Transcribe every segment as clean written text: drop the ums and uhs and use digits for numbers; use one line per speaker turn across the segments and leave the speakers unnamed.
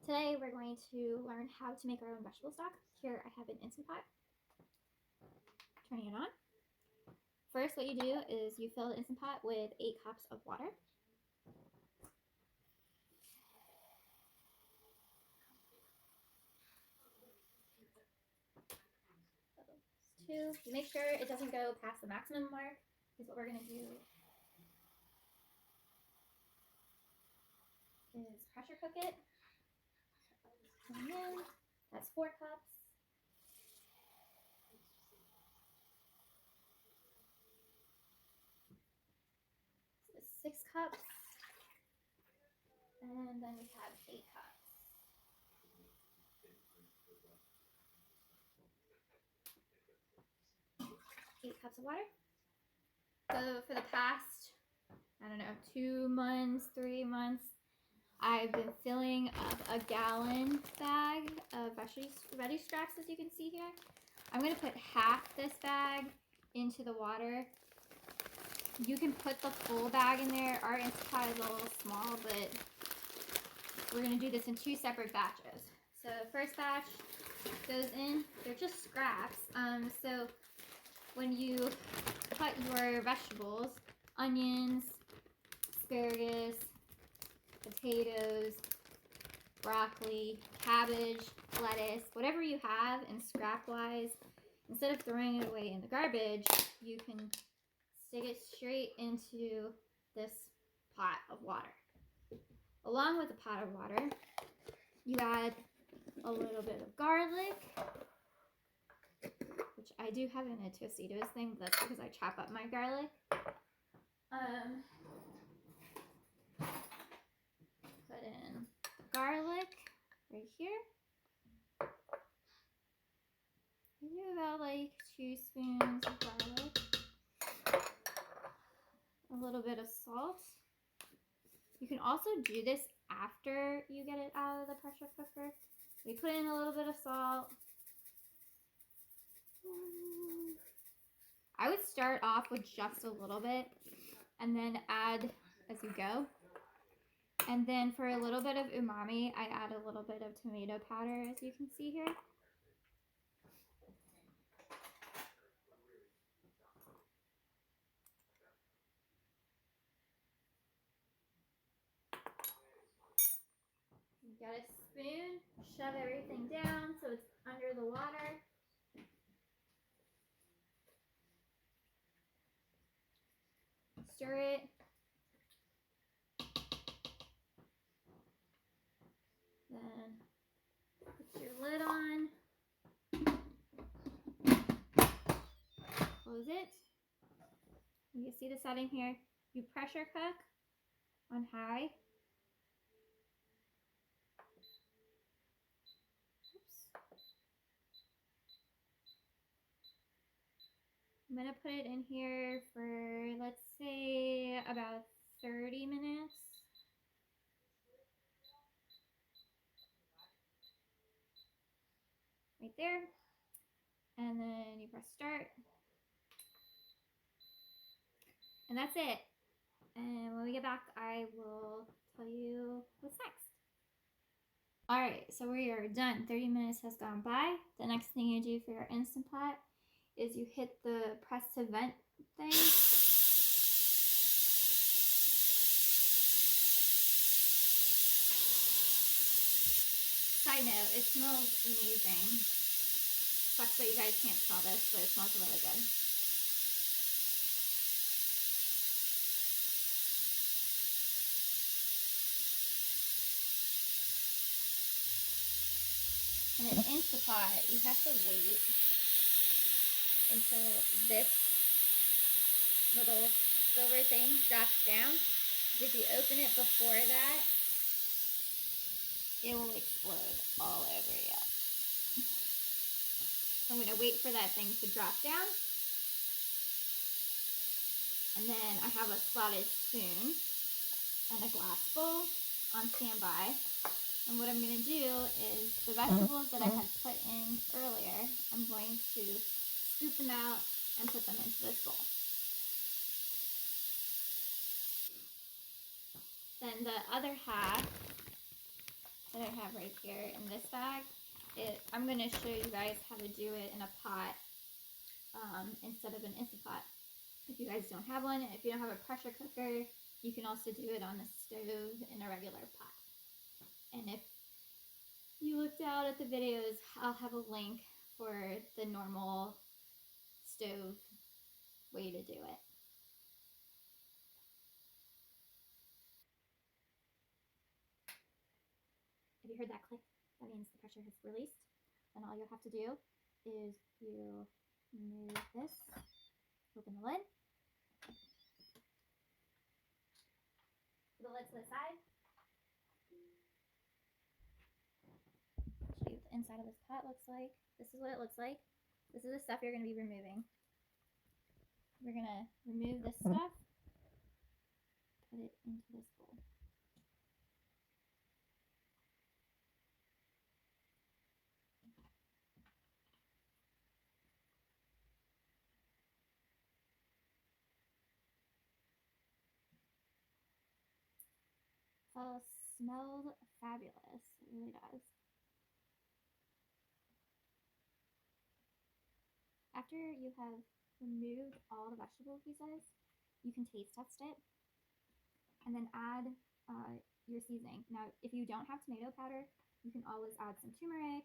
Today we're going to learn how to make our own vegetable stock. Here I have an Instant Pot. Turning it on. First, what you do is you fill the Instant Pot with 8 cups of water. You make sure it doesn't go past the maximum mark, because what we're going to do is pressure cook it. And then that's 4 cups. So 6 cups. And then we have 8 cups. 8 cups of water. So for the past, I don't know, 2 months, 3 months, I've been filling up a gallon bag of veggie straps, as you can see here. I'm going to put half this bag into the water. You can put the full bag in there. Our Instant Pot is a little small, but we're going to do this in 2 separate batches. So first batch goes in. They're just scraps. So when you cut your vegetables, onions, asparagus, potatoes, broccoli, cabbage, lettuce, whatever you have in scrap wise, instead of throwing it away in the garbage, you can stick it straight into this pot of water. Along with the pot of water, you add a little bit of garlic, which I do have in a Tostitos thing, but that's because I chop up my garlic. Put in the garlic right here. I do about like 2 spoons of garlic. A little bit of salt. You can also do this after you get it out of the pressure cooker. We put in a little bit of salt. I would start off with just a little bit and then add as you go. And then for a little bit of umami, I add a little bit of tomato powder, as you can see here. You got a spoon, shove everything down so it's under the water. Stir it. Then put your lid on. Close it. You can see the setting here. You pressure cook on high. Oops. I'm going to put it in here for, let's say, about 30 minutes. Right there. And then you press start. And that's it. And when we get back, I will tell you what's next. Alright, so we are done. 30 minutes has gone by. The next thing you do for your Instant Pot is you hit the press to vent thing. Side note, it smells amazing. Sucks that you guys can't smell this, but it smells really good. In an Instant Pot, you have to wait until this little silver thing drops down. If you open it before that, it will explode all over you. So I'm going to wait for that thing to drop down. And then I have a slotted spoon and a glass bowl on standby. And what I'm going to do is the vegetables that I had put in earlier, I'm going to scoop them out and put them into this bowl. Then the other half that I have right here in this bag. I'm going to show you guys how to do it in a pot instead of an Instant Pot. If you guys don't have one, if you don't have a pressure cooker, you can also do it on the stove in a regular pot. And if you looked out at the videos, I'll have a link for the normal stove way to do it. If you heard that click, that means the pressure has released. Then all you'll have to do is you remove this, open the lid, put the lid to the side. I'll show you what the inside of this pot looks like. This is what it looks like. This is the stuff you're going to be removing. We're going to remove this stuff, put it into this bowl. Smelled fabulous. It really does. After you have removed all the vegetable pieces, you can taste test it and then add your seasoning. Now, if you don't have tomato powder, you can always add some turmeric.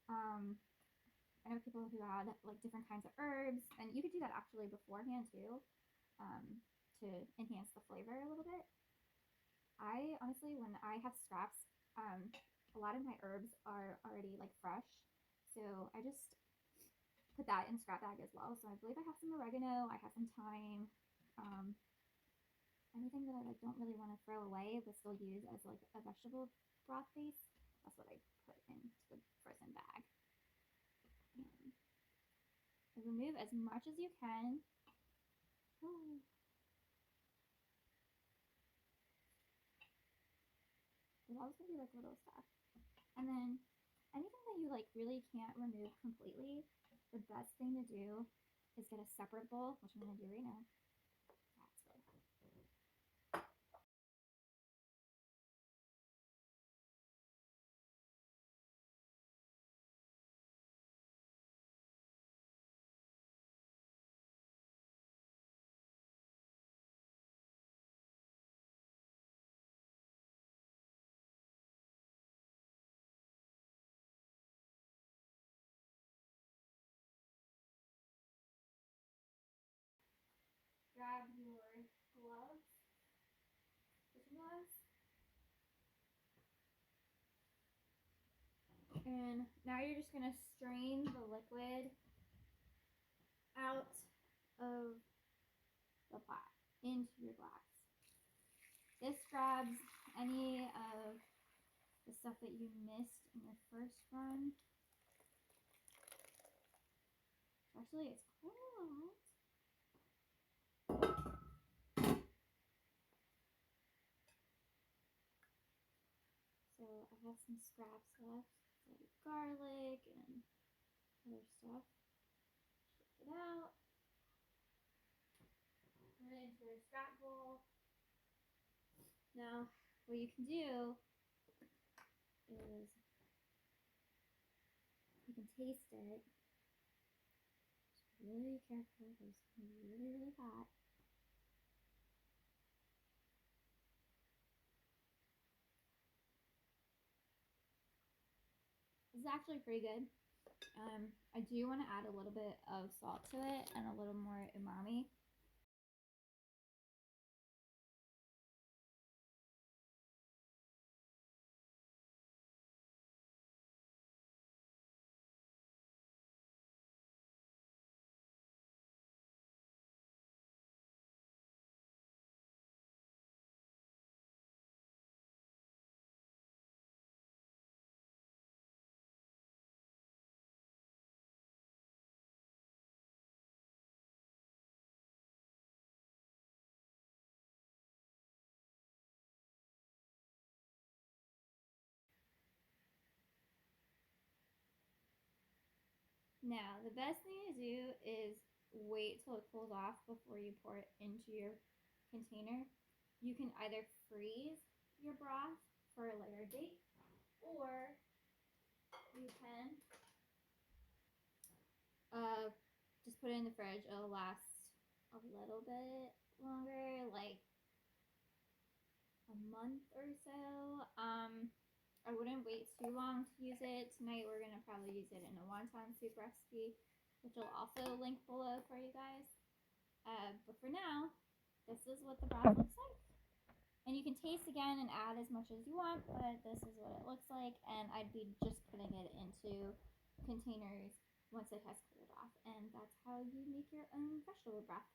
I know people who add like different kinds of herbs, and you could do that actually beforehand too, to enhance the flavor a little bit. I honestly, when I have scraps, a lot of my herbs are already like fresh, so I just put that in scrap bag as well. So I believe I have some oregano, I have some thyme, anything that I like don't really want to throw away but still use as like a vegetable broth base. That's what I put into the frozen bag. And remove as much as you can. Oh. There's always gonna be like little stuff. And then anything that you like really can't remove completely, the best thing to do is get a separate bowl, which I'm gonna do right now. That's really hot. Grab your gloves, kitchen gloves, and now you're just gonna strain the liquid out of the pot into your glass. This grabs any of the stuff that you missed in your first run. Actually, it's cold. So I have some scraps left, like garlic and other stuff. Shake it out. Put it into your scrap bowl. Now, what you can do is you can taste it. Just really careful because it's really, really hot. This is actually pretty good. I do want to add a little bit of salt to it and a little more umami. Now, the best thing to do is wait till it cools off before you pour it into your container. You can either freeze your broth for a later date, can just put it in the fridge. It'll last a little bit longer, like a month or so. I wouldn't wait too long to use it. Tonight we're gonna probably use it in a wonton soup recipe, which I'll also link below for you guys. But for now, this is what the broth looks like. And you can taste again and add as much as you want, but this is what it looks like. And I'd be just putting it into containers once it has cooled off. And that's how you make your own vegetable broth.